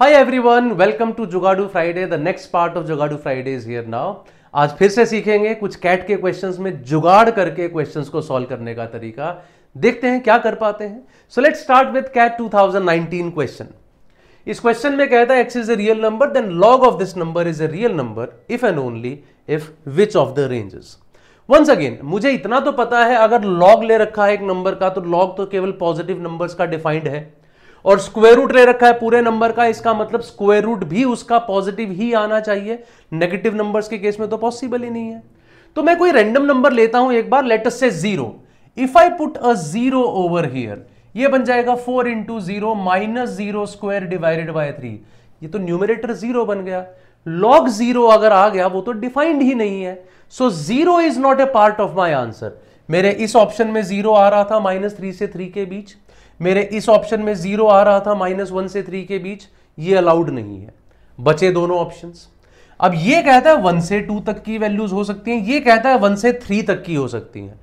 Hi everyone, welcome to Jugaadu Friday. The next part of Jugaadu Friday is here now. आज फिर से सीखेंगे कुछ कैट के क्वेश्चंस में जुगाड़ करके क्वेश्चंस को सॉल्व करने का तरीका। देखते हैं क्या कर पाते हैं। So let's start with CAT 2019 question. इस क्वेश्चन में कहता है X is a real number, then log of this number is a real number if and only if which of the ranges. Once again, मुझे इतना तो पता है अगर लॉग ले रखा है एक नंबर का तो लॉग तो केवल पॉजिटिव नंबर्स का डिफाइंड है, और स्क्वायर रूट ले रखा है पूरे नंबर का, इसका मतलब स्क्वायर रूट भी उसका पॉजिटिव ही आना चाहिए। नेगेटिव नंबर्स के केस में तो पॉसिबल ही नहीं है। तो मैं कोई रैंडम नंबर लेता हूं एक बार, लेट अस से 0। If I put a 0 over here, ये बन जाएगा 4 into 0 minus 0 square divided by 3। ये तो न्यूमरेटर 0 बन गया। लॉग 0 अगर आ गया वो तो डिफाइंड ही नहीं है। सो 0 is not a part of my answer. मेरे इस ऑप्शन में 0 आ रहा था -3 से 3 के बीच, मेरे इस ऑप्शन में 0 आ रहा था -1 से 3 के बीच, ये अलाउड नहीं है। बचे दोनों ऑप्शंस। अब ये कहता है 1 से 2 तक की वैल्यूज हो सकती हैं, ये कहता है 1 से 3 तक की हो सकती हैं।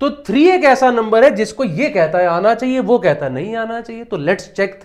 तो 3 एक ऐसा नंबर है जिसको ये कहता है आना चाहिए, वो कहता है नहीं आना चाहिए। तो लेट्स चेक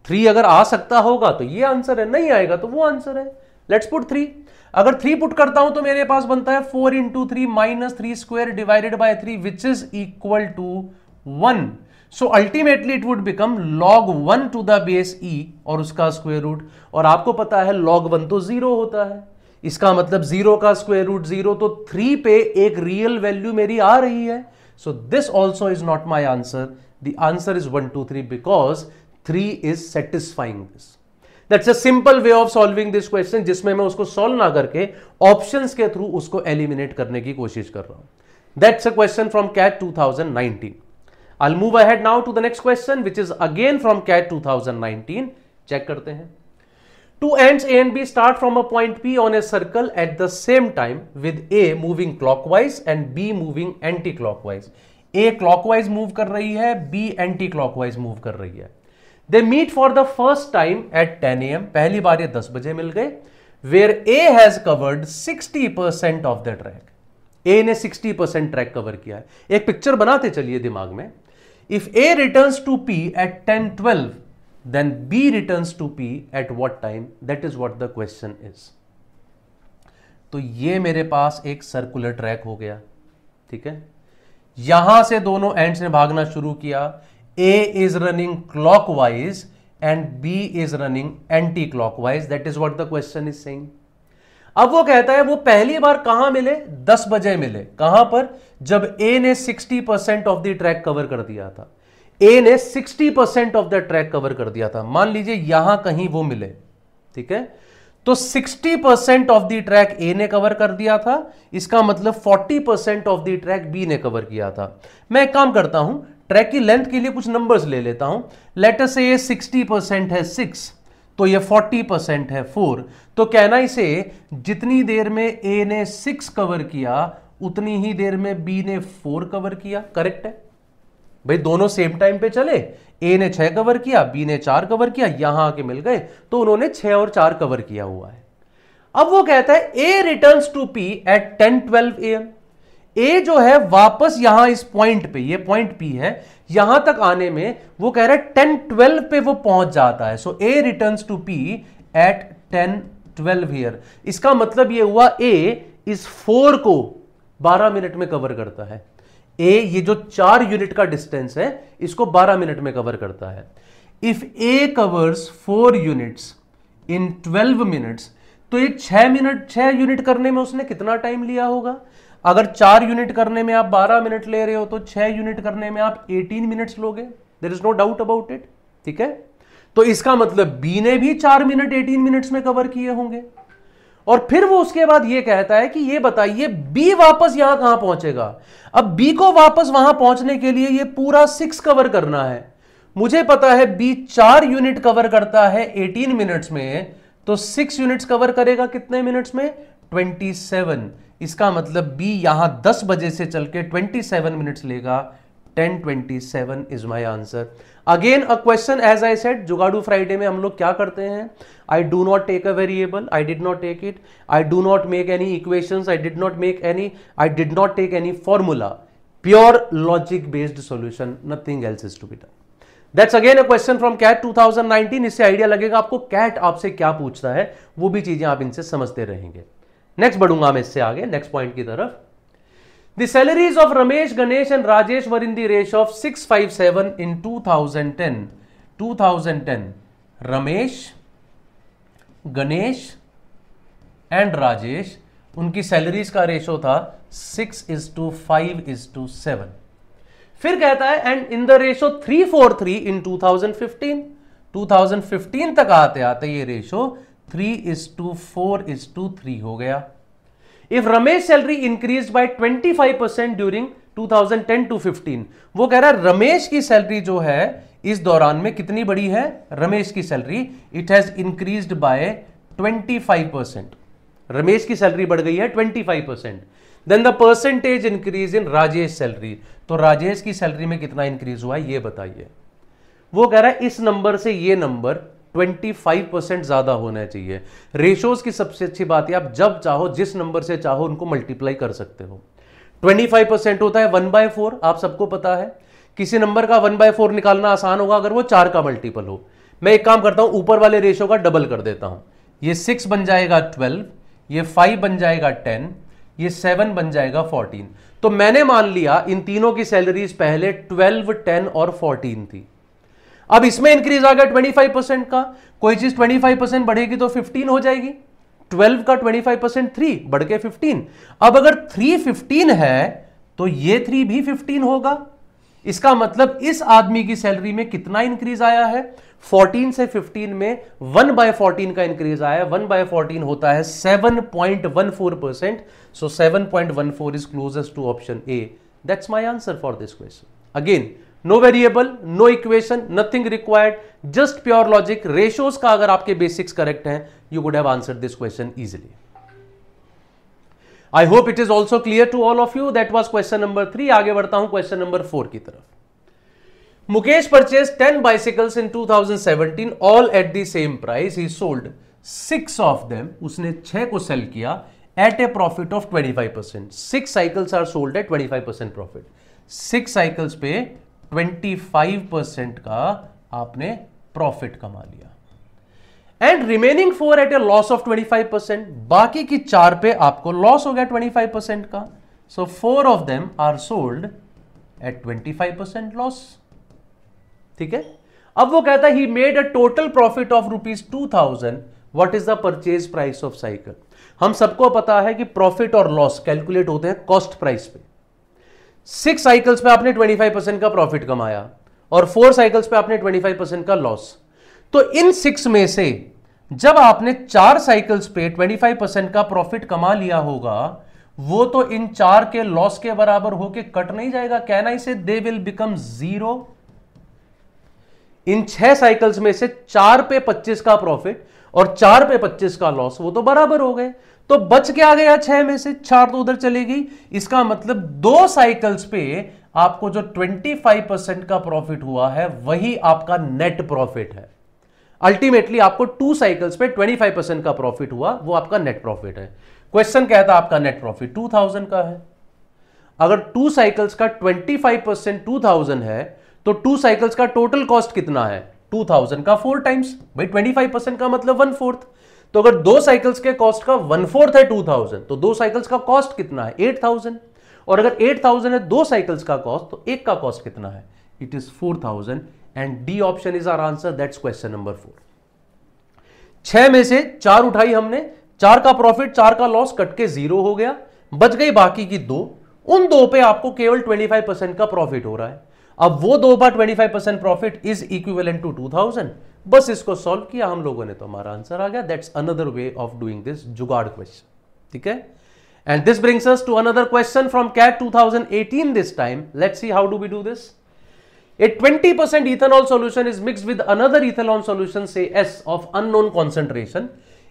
3 अगर आ सकता होगा तो ये आंसर है, नहीं आएगा तो वो आंसर है। Let's put 3। अगर 3 पुट करता हूं तो मेरे पास बनता है 4 into 3 minus 3 square divided by 3 which is equal to 1। So ultimately it would become log 1 to the base e और उसका स्क्वायर रूट। और आपको पता है log 1 तो 0 होता है, इसका मतलब 0 का स्क्वायर रूट 0। तो 3 पे एक रियल वैल्यू मेरी आ रही है। So this also is not my answer. The answer is 1 2 3 because 3 is satisfying this. That's a simple way of solving this question, जिसमें मैं उसको सॉल्व ना करके ऑप्शंस के थ्रू उसको एलिमिनेट करने की कोशिश कर रहा हूं। That's a question from CAT 2019। I'll move ahead now to the next question, which is again from CAT 2019. Check करते हैं। Two ants A and B start from a point P on a circle at the same time with A moving clockwise and B moving anti-clockwise. A clockwise move कर रही है, B anti-clockwise move कर रही है। They meet for the first time at 10 AM. पहली बार ये 10 बजे मिल गए। Where A has covered 60% of the track. A ने 60% ट्रैक कवर किया है। एक पिक्चर बनाते चलिए दिमाग में। If A returns to P at 10:12, then B returns to P at what time? That is what the question is. तो ये मेरे पास एक सर्कुलर ट्रैक हो गया, ठीक है। यहां से दोनों एंड्स ने भागना शुरू किया। A is running clockwise and B is running anti-clockwise. That is what the question is saying. अब वो कहता है वो पहली बार कहां मिले? 10 बजे मिले। कहां पर? जब A ने 60% ऑफ द ट्रैक कवर कर दिया था। A ने 60% ऑफ द ट्रैक कवर कर दिया था। मान लीजिए यहां कहीं वो मिले, ठीक है। तो 60% ऑफ द ट्रैक A ने कवर कर दिया था, इसका मतलब 40% ऑफ द ट्रैक B ने कवर किया था। मैं एक काम करता हूं, ट्रैक की लेंथ के लिए कुछ नंबर्स ले लेता हूं। लेट अस से ये 60% है 6, तो ये 40% है 4। तो कहना इसे जितनी देर में A ने 6 कवर किया उतनी ही देर में B ने 4 कवर किया। करेक्ट है भाई, दोनों सेम टाइम पे चले। A ने 6 कवर किया, B ने 4 कवर किया, यहां आके मिल गए तो उन्होंने 6 और 4 कवर किया हुआ है। अब वो कहता है A returns to P at 10:12 AM। A जो है वापस यहां इस पॉइंट पे, ये पॉइंट P है, यहां तक आने में वो कह रहा है 10:12 पे वो पहुंच जाता है। So A returns to P at 10:12 here. इसका मतलब ये हुआ A इस 4 को 12 मिनट में कवर करता है। A ये जो 4 यूनिट का डिस्टेंस है इसको 12 मिनट में कवर करता है। If A covers 4 units in 12 minutes, तो ये 6 यूनिट करने में उसने कितना टाइम लिया होगा? अगर 4 यूनिट करने में आप 12 मिनट ले रहे हो तो 6 यूनिट करने में आप 18 मिनट्स लोगे। There is no doubt about it, ठीक है। तो इसका मतलब B ने भी 4 मिनट 18 मिनट्स में कवर किए होंगे। और फिर वो उसके बाद ये कहता है कि ये बताइए B वापस यहां कहां पहुंचेगा। अब B को वापस वहां पहुंचने के लिए ये पूरा 6 कवर करना है। मुझे पता है B 4 यूनिट कवर करता है 18 मिनट्स में, तो 6 यूनिट्स कवर करेगा कितने मिनट्स में? 27। इसका मतलब B यहां 10 बजे से चल के 27 मिनट्स लेगा। 10:27 is my answer. Again a question, as I said, Jugaadu Friday में हम लोग क्या करते हैं? I do not take a variable, I did not take it, I do not make any equations, I did not take any formula, pure logic based solution, nothing else is to be done. That's again a question from CAT 2019। इससे idea लगेगा आपको cat आपसे क्या पूछता है, वो भी चीजें आप इनसे समझते रहेंगे। नेक्स्ट बढ़ूंगा मैं इससे आगे नेक्स्ट पॉइंट की तरफ। The salaries of Ramesh, Ganesh and Rajesh were in the ratio of 657 in 2010। 2010 Ramesh, Ganesh and Rajesh, उनकी सैलरीज का रेशो था 6:5:7। फिर कहता है एंड इन द रेशो 343 इन 2015। 2015 तक आते आते ये रेशो 3:4:3 हो गया। If Ramesh salary increase by 25% during 2010 to 15, वो कह रहा है रमेश की सैलरी जो है इस दौरान में कितनी बड़ी है, रमेश की salary it has increased by 25%। Ramesh की सैलरी बढ़ गई है 25%। Then the percentage increase in Rajesh salary, तो राजेश की सैलरी में कितना इंक्रीज हुआ ये बताइए। वो कह रहा है इस नंबर से ये नंबर 25% ज्यादा होना चाहिए। रेशोज की सबसे अच्छी बात है आप जब चाहो जिस नंबर से चाहो उनको मल्टीप्लाई कर सकते हो। 25% होता है 1/4, आप सबको पता है। किसी नंबर का 1/4 निकालना आसान होगा अगर वो 4 का मल्टीपल हो। मैं एक काम करता हूं ऊपर वाले रेशो का डबल कर देता हूं। ये 6 बन जाएगा 12, ये 5 बन जाएगा 10, ये 7 बन जाएगा 14। तो मैंने मान लिया इन तीनों की सैलरीज पहले 12, 10 और 14 थी। अब इसमें इंक्रीज आ गया 25% का। कोई चीज 25% बढ़ेगी तो 15 हो जाएगी। 12 का 25% 3 बढ़ के 15। अब अगर 3 15 है तो ये 3 भी 15 होगा। इसका मतलब इस आदमी की सैलरी में कितना इंक्रीज आया है, 14 से 15 में 1/14 का इंक्रीज आया है। 1/14 होता है 7.14%। So 7.14 is closest to option A. That's my answer for this question. Again no variable, no equation, nothing required, just pure logic. Ratios का अगर आपके बेसिक्स करेक्ट हैं you would have answered this question easily. I hope it is also clear to all of you. That was question number 3। आगे बढ़ता हूं question number 4 की तरफ। Mukesh purchase 10 bicycles in 2017 all at the same price. He sold 6 of them. उसने 6 को cell किया at a profit of 25%. 6 cycles are sold at 25% profit. 6 cycles पे 25% का आपने प्रॉफिट कमा लिया। And remaining 4 at a loss of 25%, बाकी की 4 पे आपको लॉस हो गया 25% का। So 4 of them are sold at 25% loss. ठीक है। अब वो कहता है he made a total profit of ₹2000। What is the purchase price of cycle. हम सबको पता है कि प्रॉफिट और लॉस कैलकुलेट होते हैं कॉस्ट प्राइस पे। 6 साइकिल्स पे आपने 25% का प्रॉफिट कमाया और 4 साइकिल्स पे आपने 25% का लॉस। तो इन 6 में से जब आपने 4 साइकिल्स पे 25% का प्रॉफिट कमा लिया होगा वो तो इन 4 के लॉस के बराबर होके कट नहीं जाएगा। कैन आई से they will become 0। In 6 cycles में से 4 पे 25 का प्रॉफिट और 4 पे 25 का लॉस, वो तो बराबर हो गए। तो बच क्या गया 6 में से 4 तो उधर चलेगी। इसका मतलब 2 साइकिल्स पे आपको जो 25% का प्रॉफिट हुआ है वही आपका नेट प्रॉफिट है। अल्टीमेटली आपको 2 साइकिल्स पे 25% का प्रॉफिट हुआ, वो आपका नेट प्रॉफिट है। क्वेश्चन कहता है आपका नेट प्रॉफिट 2000 का है। अगर 2 साइकिल्स का 25% 2000 है तो 2 साइकिल्स का टोटल कॉस्ट कितना है 2000 का 4 टाइम्स। भाई 25% का मतलब 1/4। तो अगर 2 साइकिल्स के कॉस्ट का 1/4 है 2000 तो 2 साइकिल्स का कॉस्ट कितना है 8000। और अगर 8000 है 2 साइकिल्स का कॉस्ट तो एक का कॉस्ट कितना है it is 4000। And D option is our answer. That's question number 4। 6 में से 4 उठाई हमने, 4 का प्रॉफिट 4 का लॉस कट के 0 हो गया, बच गई बाकी की 2। उन 2 पे आपको केवल 25% का प्रॉफिट हो रहा है। अब वो 2 बार 25% प्रॉफिट इज इक्विवेलेंट टू 2000। बस इसको सॉल्व किया हम लोगों ने तो हमारा आंसर आ गया। That's another way of doing this jugaad question. ठीक है। And this brings us to another question from CAT 2018 this time. Let's see how do we do this. A 20% ethanol solution is mixed with another ethanol solution, say S, of unknown concentration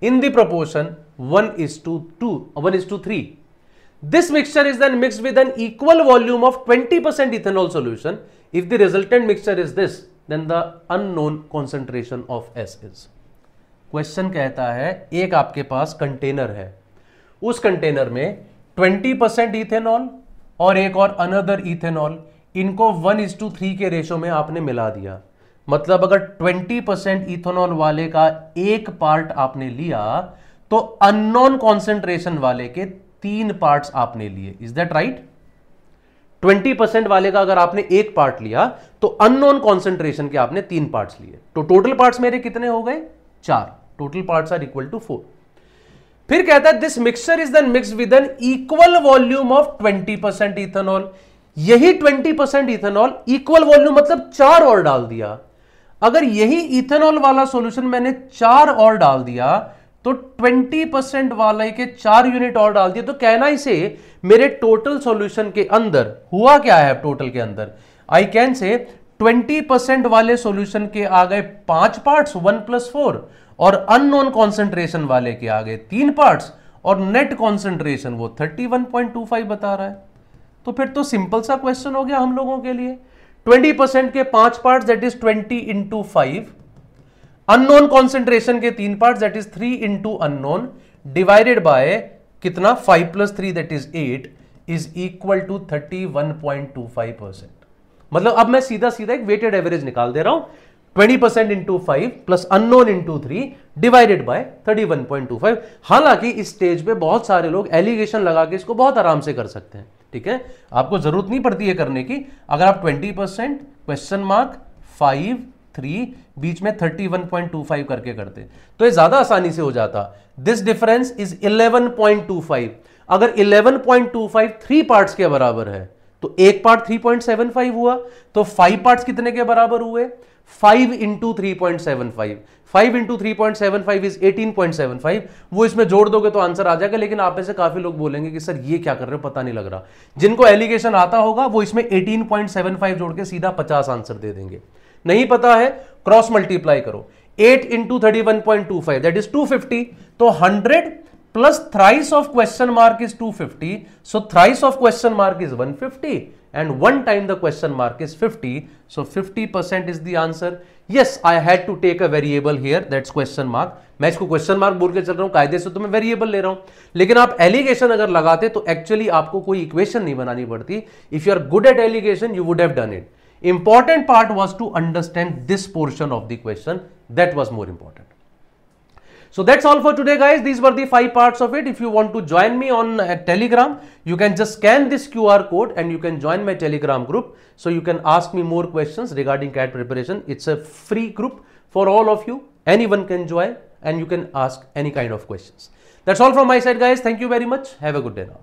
in the proportion 1:3. This mixture is then mixed with an equal volume of 20% ethanol solution. If the resultant mixture is this, then the unknown concentration of S is. Question कहता है एक आपके पास container है, उस container में 20% ethanol और एक और अनदर इथेनॉल, इनको 1:3 के रेशो में आपने मिला दिया। मतलब अगर 20% इथेनॉल वाले का एक पार्ट आपने लिया तो अननोन कॉन्सेंट्रेशन वाले के 3 पार्ट्स आपने लिए। Is that right? 20% वाले का अगर आपने एक पार्ट लिया तो अननोन कॉन्सेंट्रेशन के आपने 3 पार्ट्स लिए, तो टोटल पार्ट्स मेरे कितने हो गए? 4। Total parts are equal to 4। फिर कहता है this mixture is then mixed with an equal volume of 20% ethanol. यही 20% इथेनॉल इक्वल वॉल्यूम मतलब 4 और डाल दिया। अगर यही इथेनॉल वाला सॉल्यूशन मैंने 4 और डाल दिया तो 20% वाले के 4 यूनिट और डाल दिए, तो कहना इसे मेरे टोटल सॉल्यूशन के अंदर हुआ क्या है? टोटल के अंदर आई कैन से 20% वाले सॉल्यूशन के आ गए 5 पार्ट्स 1 + 4 और अननोन कॉन्सेंट्रेशन वाले के आ गए 3 पार्ट्स और नेट कॉन्सेंट्रेशन वो 31.25 बता रहा है। तो फिर तो सिंपल सा क्वेश्चन हो गया हम लोगों के लिए। 20% के 5 parts that is 20 × 5, unknown concentration के 3 parts that is 3 × unknown divided by कितना 5 + 3 that is 8 is equal to 31.25%। मतलब अब मैं सीधा सीधा एक वेटेड एवरेज निकाल दे रहा हूं, 20% × 5 प्लस अननोन × 3 डिवाइडेड बाय 31.25। हालांकि इस स्टेज पे बहुत सारे लोग एलिगेशन लगा के इसको बहुत आराम से कर सकते हैं, ठीक है, आपको जरूरत नहीं पड़ती है करने की। अगर आप 20% क्वेश्चन मार्क 5 3 बीच में 31.25 करके करते तो ये ज्यादा आसानी से हो जाता। This difference is 11.25। अगर 11.25 3 पार्ट्स के बराबर है तो एक पार्ट 3.75 हुआ, तो 5 पार्ट्स कितने के बराबर हुए? 5 × 3.75। 5 × 3.75 इज 18.75। वो इसमें जोड़ दोगे तो आंसर आ जाएगा। लेकिन आप में से काफी लोग बोलेंगे कि सर ये क्या कर रहे हो, पता नहीं लग रहा। जिनको एलिगेशन आता होगा वो इसमें 18.75 जोड़ के सीधा 50 आंसर दे देंगे। नहीं पता है, क्रॉस मल्टीप्लाई करो, 8 × 31.25 दैट इज 250। तो 100 plus thrice of question mark is 250, so thrice of question mark is 150 and 1 time the question mark is 50, so 50% is the answer. Yes, I had to take a variable here, that's question mark. मैं इसको question mark बोल के चल रहा हूं, कायदे से तो मैं वेरिएबल ले रहा हूं, लेकिन आप एलिगेशन अगर लगाते तो एक्चुअली आपको कोई इक्वेशन नहीं बनानी पड़ती। If you are good at alligation you would have done it. Important part was to understand this portion of the question, that was more important. So that's all for today, guys. These were the 5 parts of it. If you want to join me on Telegram, you can just scan this QR code and you can join my Telegram group. So you can ask me more questions regarding CAT preparation. It's a free group for all of you. Anyone can join and you can ask any kind of questions. That's all from my side, guys. Thank you very much. Have a good day now.